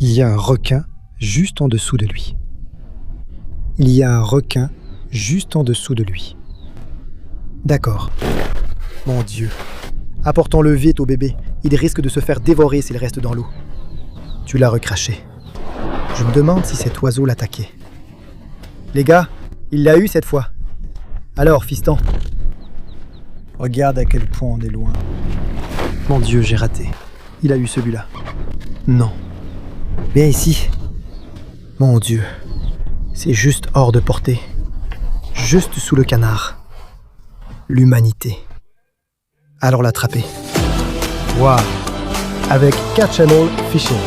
Il y a un requin juste en dessous de lui. Il y a un requin juste en dessous de lui. D'accord. Mon Dieu. Apportons-le vite au bébé. Il risque de se faire dévorer s'il reste dans l'eau. Tu l'as recraché. Je me demande si cet oiseau l'attaquait. Les gars, il l'a eu cette fois. Alors, fiston. Regarde à quel point on est loin. Mon Dieu, j'ai raté. Il a eu celui-là. Non. Viens ici. Mon Dieu. C'est juste hors de portée. Juste sous le canard. L'humanité. Alors l'attraper. Waouh. Avec Catch and All Fishing.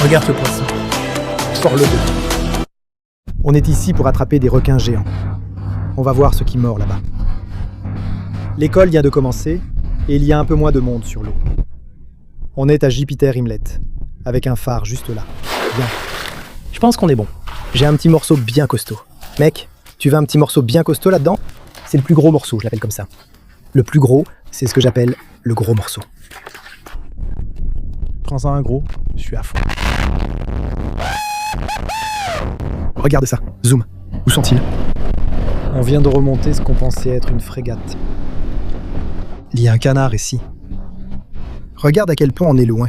Regarde ce poisson. Sors-le de. On est ici pour attraper des requins géants. On va voir ce qui mord là-bas. L'école vient de commencer et il y a un peu moins de monde sur l'eau. On est à Jupiter Inlet, avec un phare juste là. Bien. Je pense qu'on est bon. J'ai un petit morceau bien costaud. Mec, tu veux un petit morceau bien costaud là-dedans? C'est le plus gros morceau, je l'appelle comme ça. Le plus gros, c'est ce que j'appelle le gros morceau. Prends-en un gros, je suis à fond. Regarde ça, zoom. Où sont-ils? On vient de remonter ce qu'on pensait être une frégate. Il y a un canard ici. Regarde à quel point on est loin,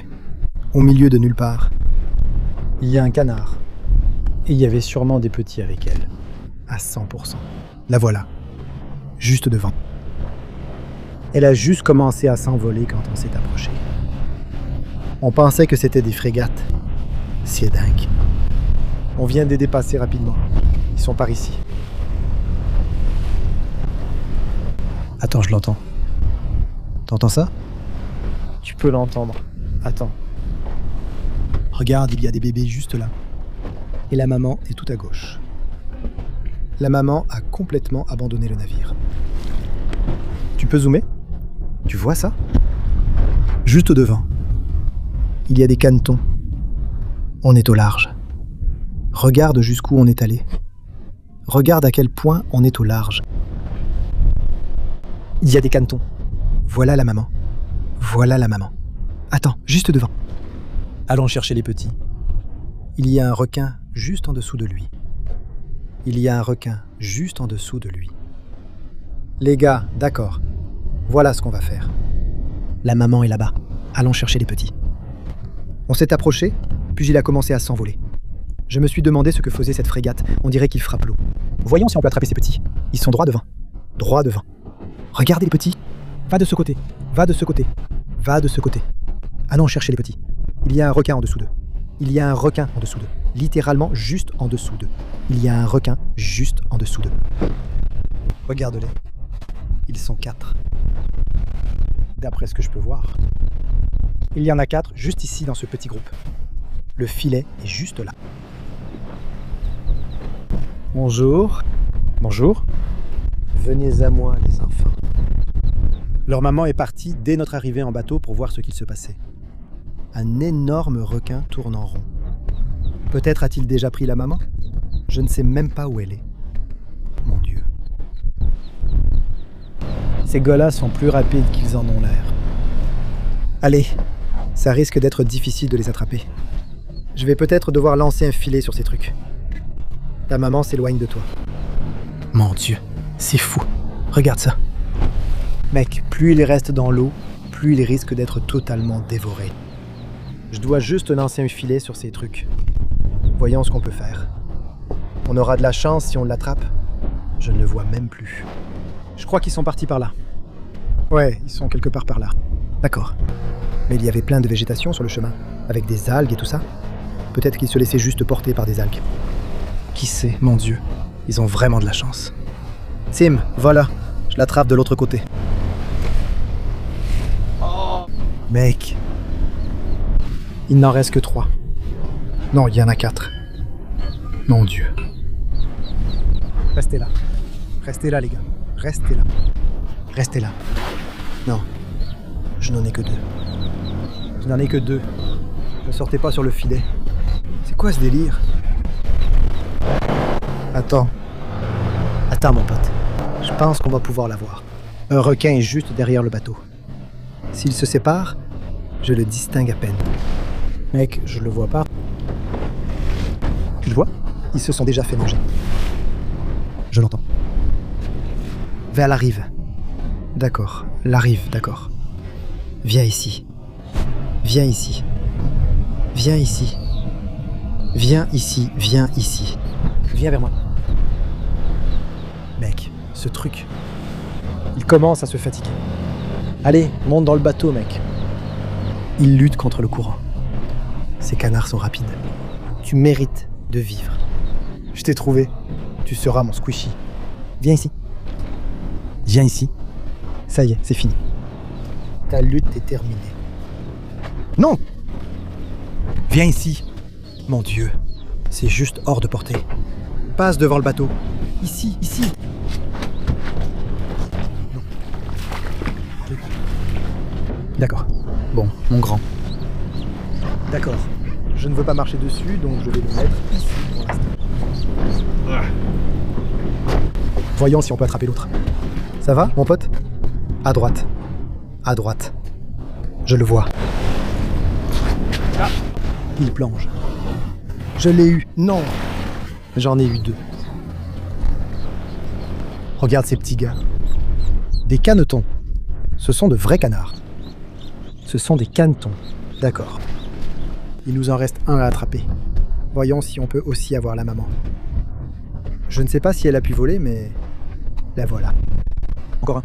au milieu de nulle part. Il y a un canard. Et il y avait sûrement des petits avec elle. À 100%. La voilà. Juste devant. Elle a juste commencé à s'envoler quand on s'est approché. On pensait que c'était des frégates. C'est dingue. On vient de les dépasser rapidement. Ils sont par ici. Attends, je l'entends. T'entends ça? Tu peux l'entendre. Attends. Regarde, il y a des bébés juste là. Et la maman est tout à gauche. La maman a complètement abandonné le navire. Tu peux zoomer? Tu vois ça? Juste au devant. Il y a des canetons. On est au large. Regarde jusqu'où on est allé. Regarde à quel point on est au large. Il y a des canetons. Voilà la maman. Voilà la maman. Attends, juste devant. Allons chercher les petits. Il y a un requin juste en dessous de lui. Il y a un requin juste en dessous de lui. Les gars, d'accord. Voilà ce qu'on va faire. La maman est là-bas. Allons chercher les petits. On s'est approché, puis il a commencé à s'envoler. Je me suis demandé ce que faisait cette frégate. On dirait qu'il frappe l'eau. Voyons si on peut attraper ces petits. Ils sont droit devant. Droit devant. Regardez les petits. Va de ce côté. Va de ce côté. Va de ce côté. Allons chercher les petits. Il y a un requin en dessous d'eux. Il y a un requin en dessous d'eux. Littéralement juste en dessous d'eux. Il y a un requin juste en dessous d'eux. Regarde-les. Ils sont 4. D'après ce que je peux voir. Il y en a 4 juste ici dans ce petit groupe. Le filet est juste là. Bonjour. Bonjour. Venez à moi, les enfants. Leur maman est partie dès notre arrivée en bateau pour voir ce qu'il se passait. Un énorme requin tourne en rond. Peut-être a-t-il déjà pris la maman? Je ne sais même pas où elle est. Mon Dieu. Ces gars-là sont plus rapides qu'ils en ont l'air. Allez, ça risque d'être difficile de les attraper. Je vais peut-être devoir lancer un filet sur ces trucs. Ta maman s'éloigne de toi. Mon Dieu, c'est fou. Regarde ça. Mec, plus il reste dans l'eau, plus il risque d'être totalement dévoré. Je dois juste lancer un filet sur ces trucs. Voyons ce qu'on peut faire. On aura de la chance si on l'attrape. Je ne le vois même plus. Je crois qu'ils sont partis par là. Ouais, ils sont quelque part par là. D'accord. Mais il y avait plein de végétation sur le chemin, avec des algues et tout ça. Peut-être qu'ils se laissaient juste porter par des algues. Qui sait, mon Dieu. Ils ont vraiment de la chance. Sim, voilà. Je l'attrape de l'autre côté. Mec. Il n'en reste que 3. Non, il y en a 4. Mon Dieu. Restez là. Restez là, les gars. Restez là. Restez là. Non. Je n'en ai que 2. Je n'en ai que 2. Ne sortez pas sur le filet. C'est quoi ce délire? Attends. Attends, mon pote. Je pense qu'on va pouvoir l'avoir. Un requin est juste derrière le bateau. S'ils se séparent, je le distingue à peine. Mec, je le vois pas. Tu le vois? Ils se sont déjà fait manger. Je l'entends. Vers la rive. D'accord, la rive, d'accord. Viens ici. Viens ici. Viens ici. Viens ici, viens ici. Viens vers moi. Mec, ce truc. Il commence à se fatiguer. Allez, monte dans le bateau, mec. Il lutte contre le courant. Ces canards sont rapides. Tu mérites de vivre. Je t'ai trouvé. Tu seras mon squishy. Viens ici. Viens ici. Ça y est, c'est fini. Ta lutte est terminée. Non! Viens ici. Mon Dieu, c'est juste hors de portée. Passe devant le bateau. Ici, ici. Non. D'accord. Bon, mon grand. D'accord. Je ne veux pas marcher dessus, donc je vais le mettre ici pour l'instant. Voyons si on peut attraper l'autre. Ça va, mon pote? À droite. À droite. Je le vois. Ah. Il plonge. Je l'ai eu. Non. J'en ai eu 2. Regarde ces petits gars. Des canetons. Ce sont de vrais canards. Ce sont des canetons. D'accord. Il nous en reste un à attraper. Voyons si on peut aussi avoir la maman. Je ne sais pas si elle a pu voler, mais la voilà. Encore un.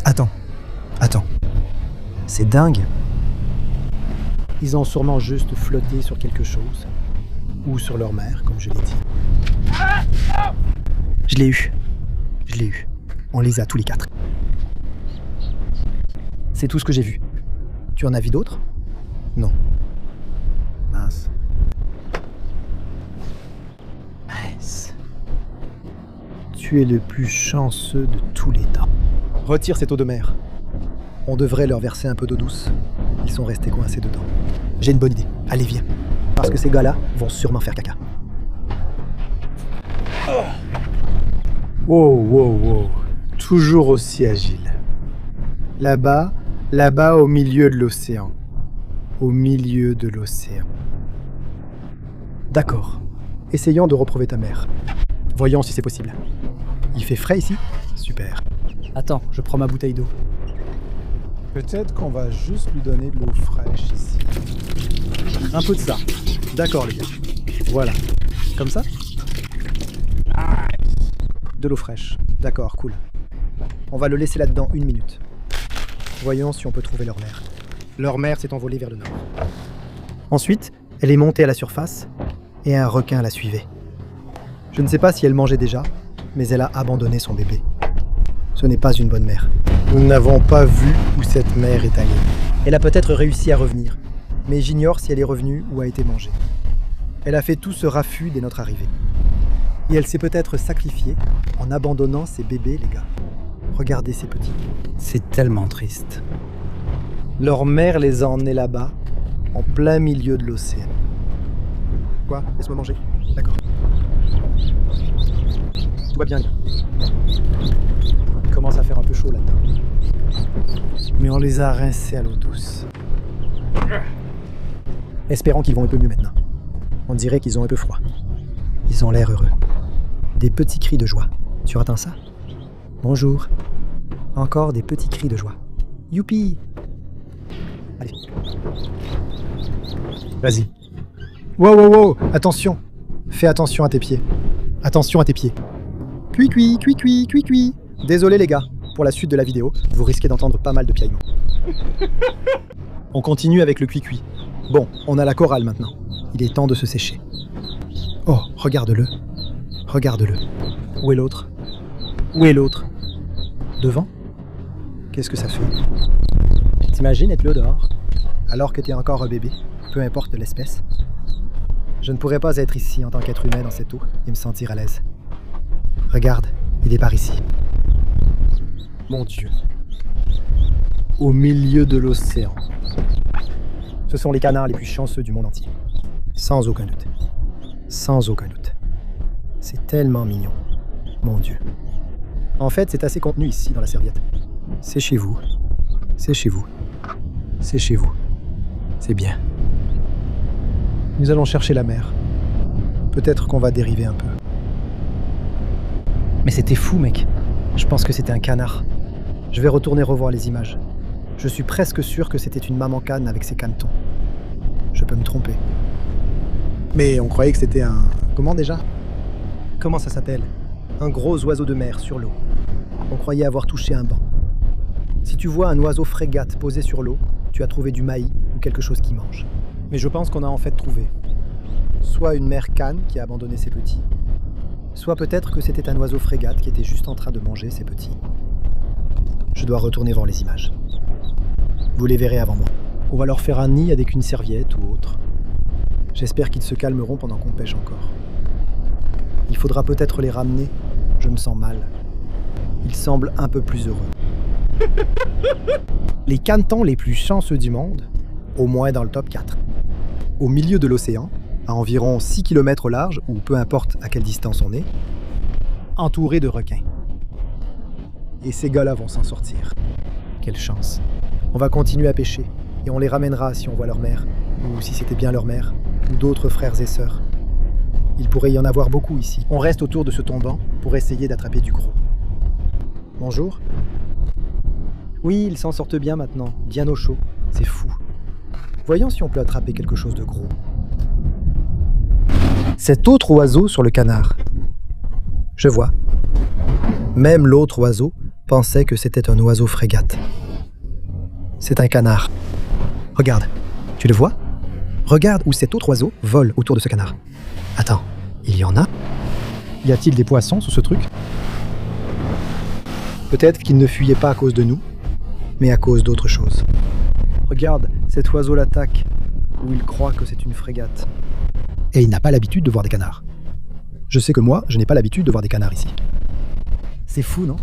Attends. Attends. C'est dingue. Ils ont sûrement juste flotté sur quelque chose. Ou sur leur mère, comme je l'ai dit. Je l'ai eu. Je l'ai eu. On les a tous les 4. C'est tout ce que j'ai vu. Tu en as vu d'autres? Non. Mince. Mince. Tu es le plus chanceux de tous les temps. Retire cette eau de mer. On devrait leur verser un peu d'eau douce. Ils sont restés coincés dedans. J'ai une bonne idée. Allez, viens. Parce que ces gars-là vont sûrement faire caca. Wow, wow, wow. Toujours aussi agile. Là-bas au milieu de l'océan. Au milieu de l'océan. D'accord. Essayons de retrouver ta mère. Voyons si c'est possible. Il fait frais ici? Super. Attends, je prends ma bouteille d'eau. Peut-être qu'on va juste lui donner de l'eau fraîche ici. Un peu de ça. D'accord, les gars. Voilà. Comme ça? De l'eau fraîche. D'accord, cool. On va le laisser là-dedans 1 minute. Voyons si on peut trouver leur mère. Leur mère s'est envolée vers le nord. Ensuite, elle est montée à la surface et un requin la suivait. Je ne sais pas si elle mangeait déjà, mais elle a abandonné son bébé. Ce n'est pas une bonne mère. Nous n'avons pas vu où cette mère est allée. Elle a peut-être réussi à revenir, mais j'ignore si elle est revenue ou a été mangée. Elle a fait tout ce raffut dès notre arrivée. Et elle s'est peut-être sacrifiée en abandonnant ses bébés, les gars. Regardez ces petits. C'est tellement triste. Leur mère les a emmenés là-bas, en plein milieu de l'océan. Quoi? Laisse-moi manger. D'accord. Tout va bien, gars. Il commence à faire un peu chaud là-dedans. Mais on les a rincés à l'eau douce. Espérons qu'ils vont un peu mieux maintenant. On dirait qu'ils ont un peu froid. Ils ont l'air heureux. Des petits cris de joie. Tu entends ça? Bonjour. Encore des petits cris de joie. Youpi! Allez. Vas-y. Wow, wow, wow! Attention! Fais attention à tes pieds. Attention à tes pieds. Cui-cui, cui-cui, cui-cui. Désolé les gars, pour la suite de la vidéo, vous risquez d'entendre pas mal de piaillements. On continue avec le cui-cui. Bon, on a la chorale maintenant. Il est temps de se sécher. Oh, regarde-le. Regarde-le. Où est l'autre? Où est l'autre? Devant? Qu'est-ce que ça fait? T'imagines être là dehors, alors que t'es encore un bébé, peu importe l'espèce? Je ne pourrais pas être ici en tant qu'être humain dans cette eau et me sentir à l'aise. Regarde, il est par ici. Mon Dieu. Au milieu de l'océan. Ce sont les canards les plus chanceux du monde entier. Sans aucun doute. Sans aucun doute. C'est tellement mignon. Mon Dieu. En fait, c'est assez contenu ici dans la serviette. C'est chez vous. C'est chez vous. C'est chez vous. C'est bien. Nous allons chercher la mer. Peut-être qu'on va dériver un peu. Mais c'était fou, mec. Je pense que c'était un canard. Je vais retourner revoir les images. Je suis presque sûr que c'était une maman cane avec ses canetons. Je peux me tromper. Mais on croyait que c'était un... Comment déjà? Comment ça s'appelle? Un gros oiseau de mer sur l'eau. On croyait avoir touché un banc. Si tu vois un oiseau frégate posé sur l'eau, tu as trouvé du maïs ou quelque chose qui mange. Mais je pense qu'on a en fait trouvé soit une mère cane qui a abandonné ses petits, soit peut-être que c'était un oiseau frégate qui était juste en train de manger ses petits. Je dois retourner voir les images. Vous les verrez avant moi. On va leur faire un nid avec une serviette ou autre. J'espère qu'ils se calmeront pendant qu'on pêche encore. Il faudra peut-être les ramener. Je me sens mal. Ils semblent un peu plus heureux. Les canetons les plus chanceux du monde, au moins dans le top 4. Au milieu de l'océan, à environ 6 km au large, ou peu importe à quelle distance on est, entourés de requins. Et ces gars-là vont s'en sortir. Quelle chance. On va continuer à pêcher, et on les ramènera si on voit leur mère, ou si c'était bien leur mère, ou d'autres frères et sœurs. Il pourrait y en avoir beaucoup ici. On reste autour de ce tombant pour essayer d'attraper du gros. Bonjour. Oui, ils s'en sortent bien maintenant, bien au chaud. C'est fou. Voyons si on peut attraper quelque chose de gros. Cet autre oiseau sur le canard. Je vois. Même l'autre oiseau pensait que c'était un oiseau frégate. C'est un canard. Regarde, tu le vois? Regarde où cet autre oiseau vole autour de ce canard. Attends, il y en a? Y a-t-il des poissons sous ce truc? Peut-être qu'il ne fuyait pas à cause de nous, mais à cause d'autre chose. Regarde, cet oiseau l'attaque, ou il croit que c'est une frégate. Et il n'a pas l'habitude de voir des canards. Je sais que moi, je n'ai pas l'habitude de voir des canards ici. C'est fou, non?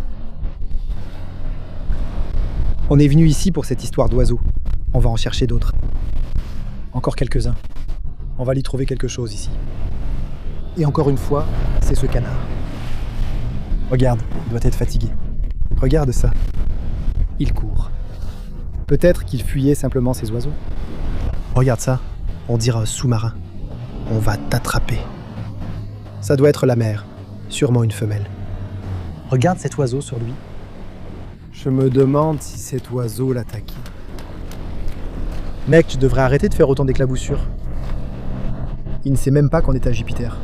On est venu ici pour cette histoire d'oiseaux. On va en chercher d'autres. Encore quelques-uns. On va y trouver quelque chose ici. Et encore une fois, c'est ce canard. Regarde, il doit être fatigué. Regarde ça. Il court. Peut-être qu'il fuyait simplement ces oiseaux. Regarde ça, on dirait un sous-marin. On va t'attraper. Ça doit être la mère, sûrement une femelle. Regarde cet oiseau sur lui. Je me demande si cet oiseau l'attaque. Mec, tu devrais arrêter de faire autant d'éclaboussures. Il ne sait même pas qu'on est à Jupiter.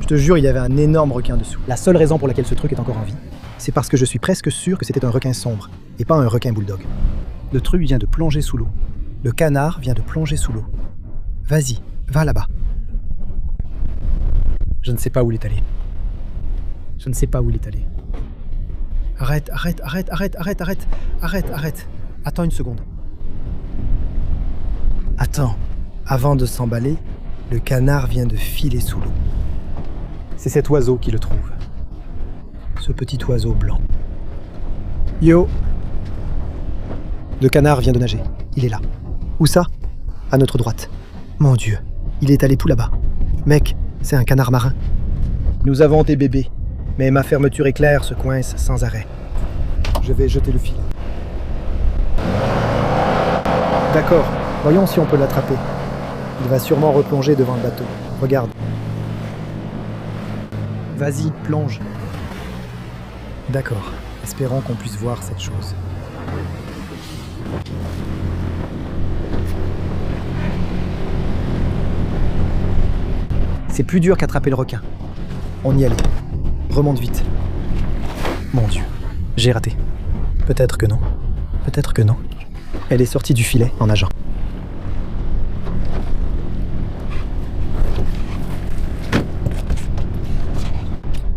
Je te jure, il y avait un énorme requin dessous. La seule raison pour laquelle ce truc est encore en vie, c'est parce que je suis presque sûr que c'était un requin sombre, et pas un requin bulldog. Le truc vient de plonger sous l'eau. Le canard vient de plonger sous l'eau. Vas-y, va là-bas. Je ne sais pas où il est allé. Je ne sais pas où il est allé. Arrête. Attends une seconde. Attends. Avant de s'emballer, le canard vient de filer sous l'eau. C'est cet oiseau qui le trouve. Ce petit oiseau blanc. Yo! Le canard vient de nager. Il est là. Où ça? À notre droite. Mon Dieu, il est allé tout là-bas. Mec, c'est un canard marin. Nous avons des bébés, mais ma fermeture éclair se coince sans arrêt. Je vais jeter le filet. D'accord, voyons si on peut l'attraper. Il va sûrement replonger devant le bateau. Regarde. Vas-y, plonge. D'accord, espérons qu'on puisse voir cette chose. C'est plus dur qu'attraper le requin. On y allait. Remonte vite. Mon Dieu, j'ai raté. Peut-être que non. Peut-être que non. Elle est sortie du filet en nageant.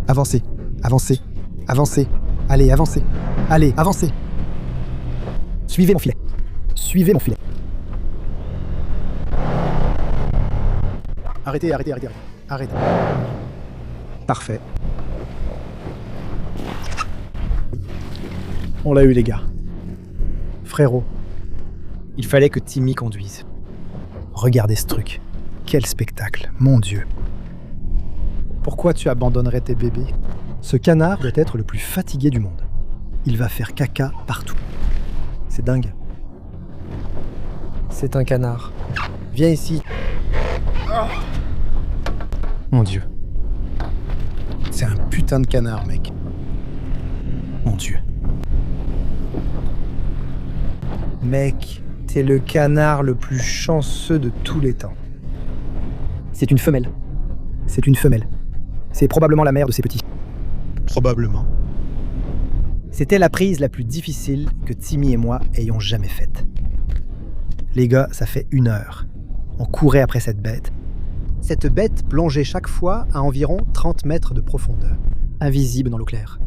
Avancez, avancez, avancez. Allez, avancez. Allez, avancez. Suivez mon filet. Suivez mon filet. Arrêtez. Arrêtez. Parfait. On l'a eu, les gars. Frérot, il fallait que Timmy conduise. Regardez ce truc. Quel spectacle, mon Dieu. Pourquoi tu abandonnerais tes bébés? Ce canard doit être le plus fatigué du monde. Il va faire caca partout. C'est dingue. C'est un canard. Viens ici. Mon Dieu. C'est un putain de canard, mec. Mon Dieu. Mec, t'es le canard le plus chanceux de tous les temps. C'est une femelle. C'est une femelle. C'est probablement la mère de ses petits. Probablement. C'était la prise la plus difficile que Timmy et moi ayons jamais faite. Les gars, ça fait 1 heure. On courait après cette bête. Cette bête plongeait chaque fois à environ 30 mètres de profondeur. Invisible dans l'eau claire.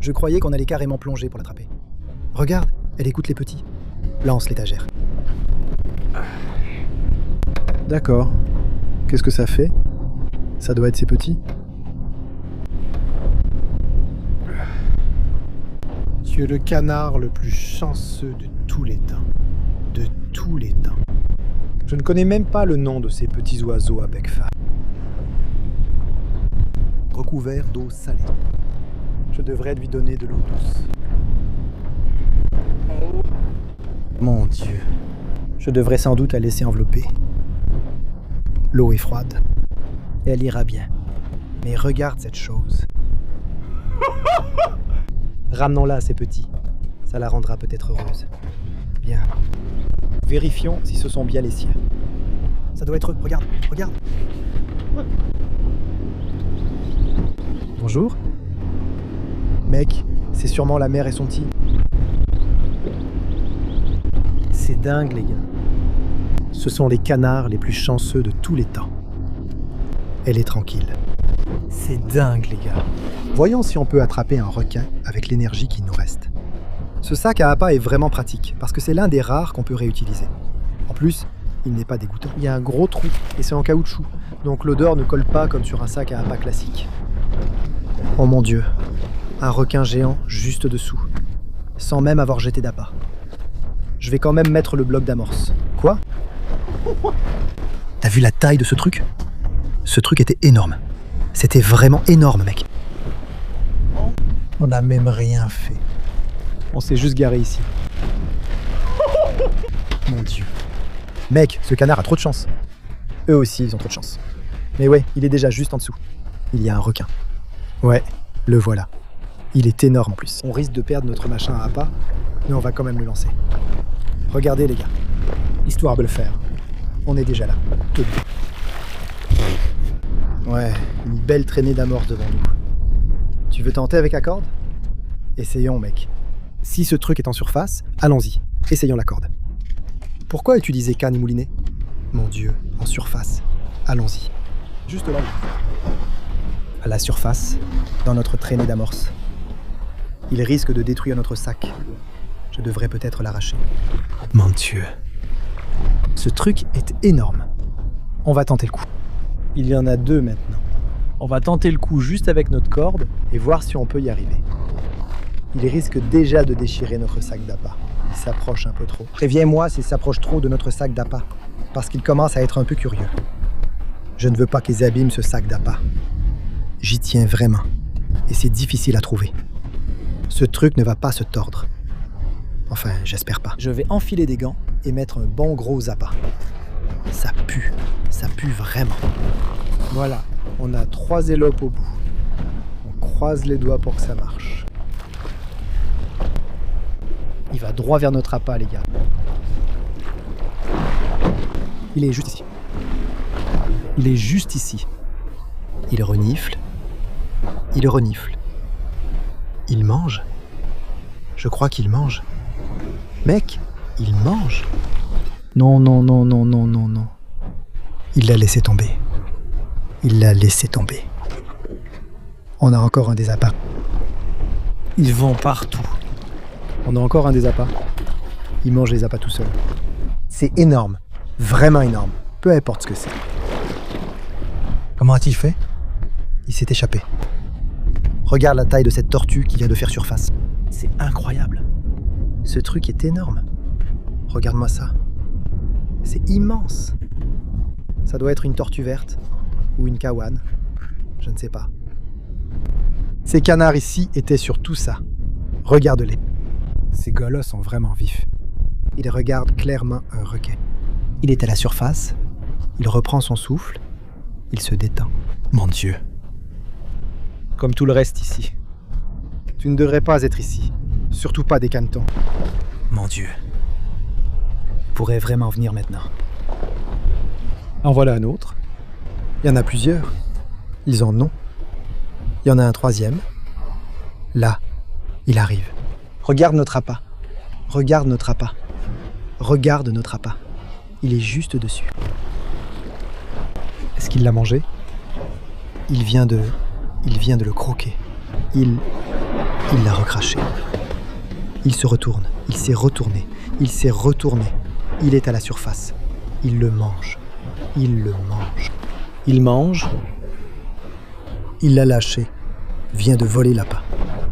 Je croyais qu'on allait carrément plonger pour l'attraper. Regarde, elle écoute les petits. Lance l'étagère. D'accord. Qu'est-ce que ça fait? Ça doit être ses petits. Tu es le canard le plus chanceux de tous les temps. De tous les temps. Je ne connais même pas le nom de ces petits oiseaux à bec fin. Recouvert d'eau salée. Je devrais lui donner de l'eau douce. Mon Dieu. Je devrais sans doute la laisser envelopper. L'eau est froide. Elle ira bien. Mais regarde cette chose. Ramenons-la à ses petits. Ça la rendra peut-être heureuse. Bien. Vérifions si ce sont bien les siens. Ça doit être eux. Regarde, regarde. Bonjour. Mec, c'est sûrement la mère et son petit. C'est dingue, les gars. Ce sont les canards les plus chanceux de tous les temps. Elle est tranquille. C'est dingue, les gars. Voyons si on peut attraper un requin avec l'énergie qui nous reste. Ce sac à appât est vraiment pratique, parce que c'est l'un des rares qu'on peut réutiliser. En plus, il n'est pas dégoûtant. Il y a un gros trou, et c'est en caoutchouc, donc l'odeur ne colle pas comme sur un sac à appât classique. Oh mon Dieu, un requin géant juste dessous, sans même avoir jeté d'appât. Je vais quand même mettre le bloc d'amorce. Quoi? T'as vu la taille de ce truc? Ce truc était énorme. C'était vraiment énorme, mec. On n'a même rien fait. On s'est juste garé ici. Mon Dieu. Mec, ce canard a trop de chance. Eux aussi, ils ont trop de chance. Mais ouais, il est déjà juste en dessous. Il y a un requin. Ouais, le voilà. Il est énorme en plus. On risque de perdre notre machin à appât, mais on va quand même le lancer. Regardez les gars, histoire de le faire. On est déjà là. Tenez. Ouais, une belle traînée d'amorce devant nous. Tu veux tenter avec la corde? Essayons, mec. Si ce truc est en surface, allons-y. Essayons la corde. Pourquoi utiliser canne et moulinet? Mon Dieu, en surface. Allons-y. Juste là. À la surface, dans notre traînée d'amorce. Il risque de détruire notre sac. Je devrais peut-être l'arracher. Mon Dieu. Ce truc est énorme. On va tenter le coup. Il y en a 2 maintenant. On va tenter le coup juste avec notre corde et voir si on peut y arriver. Il risque déjà de déchirer notre sac d'appât. Il s'approche un peu trop. Préviens-moi s'il s'approche trop de notre sac d'appât, parce qu'il commence à être un peu curieux. Je ne veux pas qu'ils abîment ce sac d'appât. J'y tiens vraiment, et c'est difficile à trouver. Ce truc ne va pas se tordre. Enfin, j'espère pas. Je vais enfiler des gants et mettre un bon gros appât. Ça pue vraiment. Voilà, on a 3 élopes au bout. On croise les doigts pour que ça marche. Il va droit vers notre appât, les gars. Il est juste ici. Il est juste ici. Il renifle. Il renifle. Il mange. Je crois qu'il mange. Mec, il mange. Non, non, non, non, non, non, non. Il l'a laissé tomber. Il l'a laissé tomber. On a encore un des appâts. Ils vont partout. On a encore un des appâts. Il mange les appâts tout seul. C'est énorme. Vraiment énorme. Peu importe ce que c'est. Comment a-t-il fait? Il s'est échappé. Regarde la taille de cette tortue qui vient de faire surface. C'est incroyable. Ce truc est énorme. Regarde-moi ça. C'est immense. Ça doit être une tortue verte ou une kawane. Je ne sais pas. Ces canards ici étaient sur tout ça. Regarde-les. Ces gars-là sont vraiment vifs. Ils regardent clairement un requin. Il est à la surface. Il reprend son souffle. Il se détend. Mon Dieu. Comme tout le reste ici. Tu ne devrais pas être ici. Surtout pas des canetons. Mon Dieu. Pourrait vraiment venir maintenant. En voilà un autre. Il y en a plusieurs. Ils en ont. Il y en a un troisième. Là, il arrive. Regarde notre appât. Regarde notre appât. Regarde notre appât. Il est juste dessus. Est-ce qu'il l'a mangé? Il vient de le croquer. Il l'a recraché. Il se retourne. Il s'est retourné. Il s'est retourné. Il est à la surface. Il le mange. Il le mange. Il mange. Il l'a lâché. Vient de voler l'appât.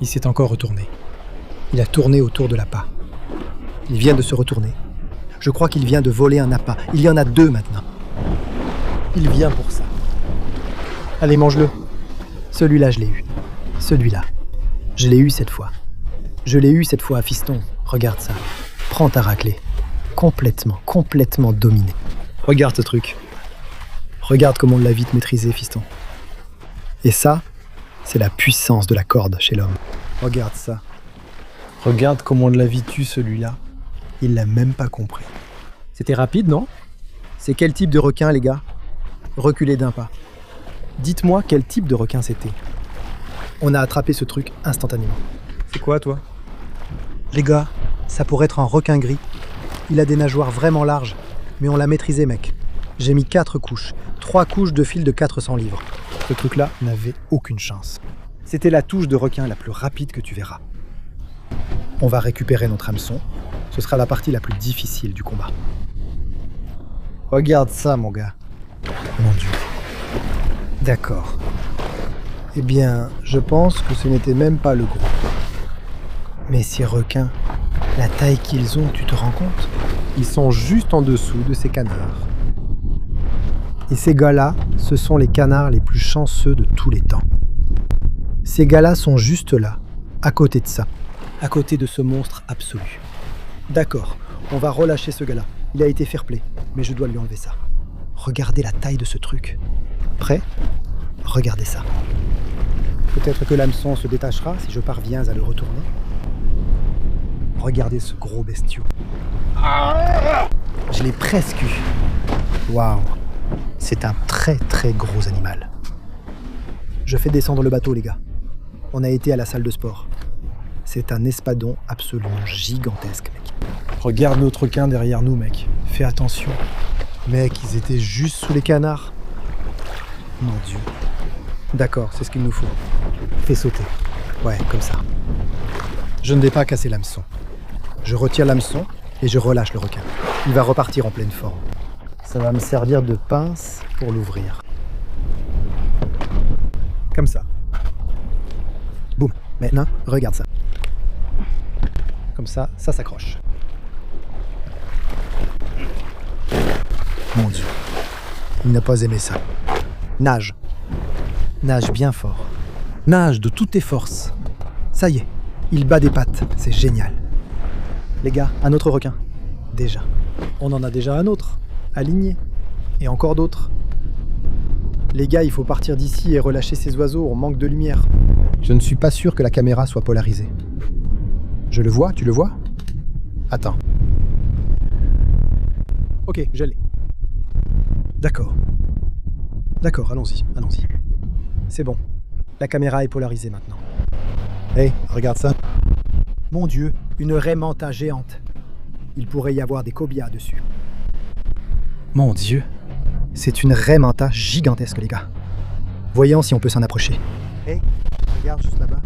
Il s'est encore retourné. Il a tourné autour de l'appât. Il vient de se retourner. Je crois qu'il vient de voler un appât. Il y en a 2 maintenant. Il vient pour ça. Allez, mange-le. Celui-là, je l'ai eu. Celui-là. Je l'ai eu cette fois. Je l'ai eu cette fois, fiston. Regarde ça. Prends ta raclée. Complètement dominé. Regarde ce truc. Regarde comme on l'a vite maîtrisé, fiston. Et ça, c'est la puissance de la corde chez l'homme. Regarde ça. Regarde comment on l'a vitu celui-là. Il l'a même pas compris. C'était rapide, non? C'est quel type de requin, les gars? Reculez d'un pas. Dites-moi quel type de requin c'était. On a attrapé ce truc instantanément. C'est quoi, toi? Les gars, ça pourrait être un requin gris. Il a des nageoires vraiment larges, mais on l'a maîtrisé, mec. J'ai mis 4 couches. 3 couches de fil de 400 livres. Ce truc-là n'avait aucune chance. C'était la touche de requin la plus rapide que tu verras. On va récupérer notre hameçon. Ce sera la partie la plus difficile du combat. Regarde ça, mon gars. Mon Dieu. D'accord. Eh bien, je pense que ce n'était même pas le gros. Mais ces requins, la taille qu'ils ont, tu te rends compte? Ils sont juste en dessous de ces canards. Et ces gars-là, ce sont les canards les plus chanceux de tous les temps. Ces gars-là sont juste là, à côté de ça, à côté de ce monstre absolu. D'accord, on va relâcher ce gars-là. Il a été fair-play, mais je dois lui enlever ça. Regardez la taille de ce truc. Prêt? Regardez ça. Peut-être que l'hameçon se détachera si je parviens à le retourner. Regardez ce gros bestiau. Je l'ai presque eu. Waouh. C'est un très gros animal. Je fais descendre le bateau, les gars. On a été à la salle de sport. C'est un espadon absolument gigantesque, mec. Regarde notre requin derrière nous, mec. Fais attention. Mec, ils étaient juste sous les canards. Mon Dieu. D'accord, c'est ce qu'il nous faut. Fais sauter. Ouais, comme ça. Je ne vais pas casser l'hameçon. Je retire l'hameçon et je relâche le requin. Il va repartir en pleine forme. Ça va me servir de pince pour l'ouvrir. Comme ça. Boum. Maintenant, regarde ça. Comme ça s'accroche. Mon Dieu. Il n'a pas aimé ça. Nage. Nage bien fort. Nage de toutes tes forces. Ça y est, il bat des pattes. C'est génial. Les gars, un autre requin. Déjà. On en a déjà un autre. Aligné. Et encore d'autres. Les gars, il faut partir d'ici et relâcher ces oiseaux, on manque de lumière. Je ne suis pas sûr que la caméra soit polarisée. Je le vois, tu le vois? Attends. Ok, je l'ai. D'accord. D'accord, allons-y. C'est bon. La caméra est polarisée maintenant. Hé, regarde ça. Mon Dieu, une raie manta géante. Il pourrait y avoir des cobias dessus. Mon Dieu. C'est une raie manta gigantesque, les gars. Voyons si on peut s'en approcher. Hé, regarde juste là-bas.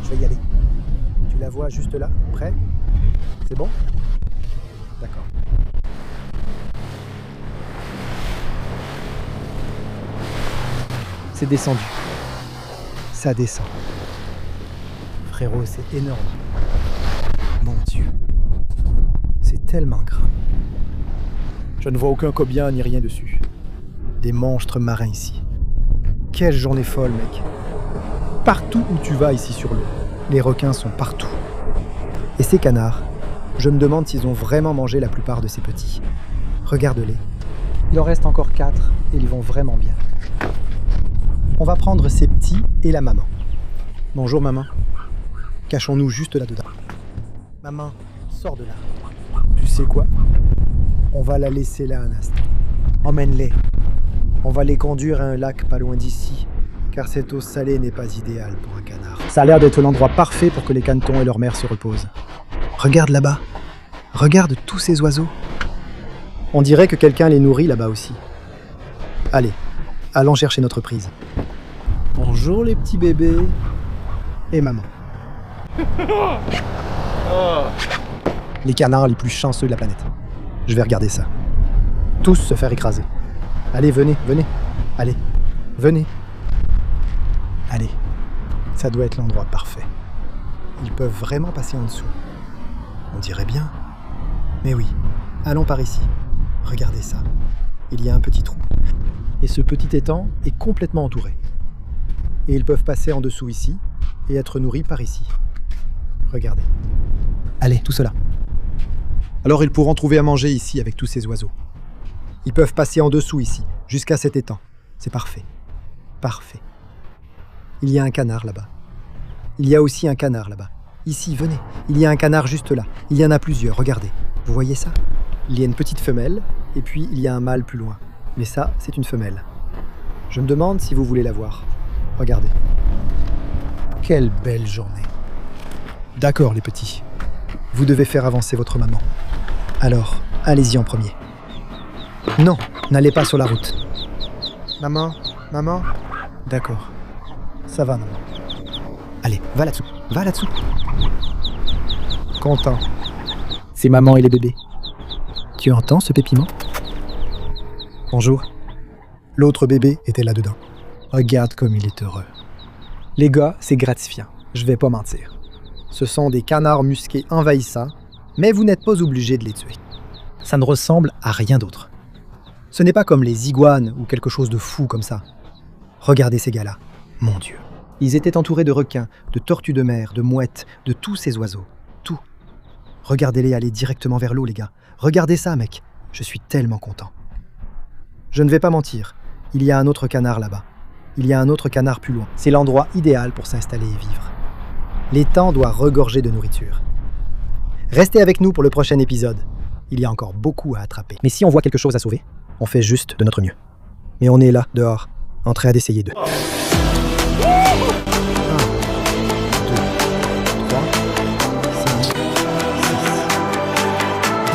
Je vais y aller. Tu la vois juste là, près? C'est bon? D'accord. C'est descendu. Ça descend. Frérot, c'est énorme. Mon Dieu. C'est tellement grand. Je ne vois aucun cobia ni rien dessus. Des monstres marins ici. Quelle journée folle, mec. Partout où tu vas ici sur l'eau, les requins sont partout. Et ces canards, je me demande s'ils ont vraiment mangé la plupart de ces petits. Regarde-les. Il en reste encore 4 et ils vont vraiment bien. On va prendre ces petits et la maman. Bonjour maman. Cachons-nous juste là-dedans. Maman, sors de là. Tu sais quoi? On va la laisser là un instant. Emmène-les. On va les conduire à un lac pas loin d'ici, car cette eau salée n'est pas idéale pour un canard. Ça a l'air d'être l'endroit parfait pour que les canetons et leur mère se reposent. Regarde là-bas. Regarde tous ces oiseaux. On dirait que quelqu'un les nourrit là-bas aussi. Allez, allons chercher notre prise. Bonjour les petits bébés. Et maman. Les canards les plus chanceux de la planète. Je vais regarder ça. Tous se faire écraser. Allez, venez, venez. Allez, venez. Allez, ça doit être l'endroit parfait. Ils peuvent vraiment passer en dessous. On dirait bien. Mais oui, allons par ici. Regardez ça. Il y a un petit trou. Et ce petit étang est complètement entouré. Et ils peuvent passer en dessous ici et être nourris par ici. Regardez. Allez, tout cela. Alors ils pourront trouver à manger ici avec tous ces oiseaux. Ils peuvent passer en dessous ici, jusqu'à cet étang. C'est parfait. Parfait. Il y a un canard là-bas. Il y a aussi un canard là-bas. Ici, venez. Il y a un canard juste là. Il y en a plusieurs, regardez. Vous voyez ça? Il y a une petite femelle, et puis il y a un mâle plus loin. Mais ça, c'est une femelle. Je me demande si vous voulez la voir. Regardez. Quelle belle journée. D'accord, les petits. Vous devez faire avancer votre maman. Alors, allez-y en premier. Non, n'allez pas sur la route. Maman, maman. D'accord. Ça va, maman. Allez, va là-dessous, va là-dessous. Content. C'est maman et les bébés. Tu entends ce pépiment? Bonjour. L'autre bébé était là-dedans. Regarde comme il est heureux. Les gars, c'est gratifiant. Je vais pas mentir. Ce sont des canards musqués envahissants, mais vous n'êtes pas obligé de les tuer. Ça ne ressemble à rien d'autre. Ce n'est pas comme les iguanes ou quelque chose de fou comme ça. Regardez ces gars-là. Mon Dieu. Ils étaient entourés de requins, de tortues de mer, de mouettes, de tous ces oiseaux. Tout. Regardez-les aller directement vers l'eau, les gars. Regardez ça, mec. Je suis tellement content. Je ne vais pas mentir. Il y a un autre canard là-bas. Il y a un autre canard plus loin. C'est l'endroit idéal pour s'installer et vivre. L'étang doit regorger de nourriture. Restez avec nous pour le prochain épisode. Il y a encore beaucoup à attraper. Mais si on voit quelque chose à sauver, on fait juste de notre mieux. Mais on est là, dehors, en train d'essayer de... 1, 2, 3, 5,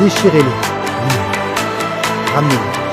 6. Déchirez-les. Ramenez-les.